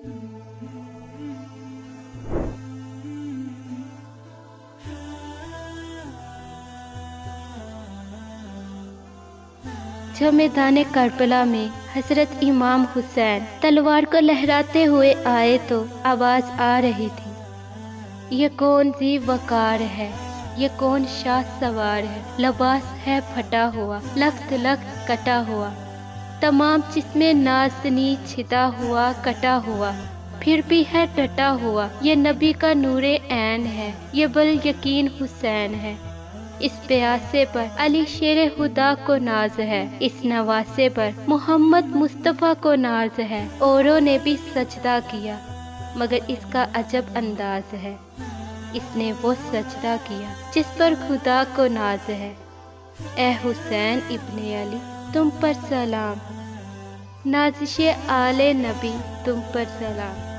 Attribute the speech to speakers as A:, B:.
A: جب میدان کربلا میں حضرت امام حسین تلوار کو لہراتے ہوئے آئے تو آواز آ رہی تھی، یہ کون ذی وقار ہے، یہ کون شاہ سوار ہے، لباس ہے پھٹا ہوا، لخت لخت کٹا ہوا، تمام جسم نازنی چھتا ہوا کٹا ہوا، پھر بھی ہے ڈٹا ہوا، یہ نبی کا نور عین ہے، یہ بل یقین حسین ہے۔ اس پیاسے پر علی شیر خدا کو ناز ہے، اس نواسے پر محمد مصطفیٰ کو ناز ہے۔ اوروں نے بھی سجدہ کیا مگر اس کا عجب انداز ہے، اس نے وہ سجدہ کیا جس پر خدا کو ناز ہے۔ اے حسین ابن علی تم پر سلام، نازش آل نبی تم پر سلام۔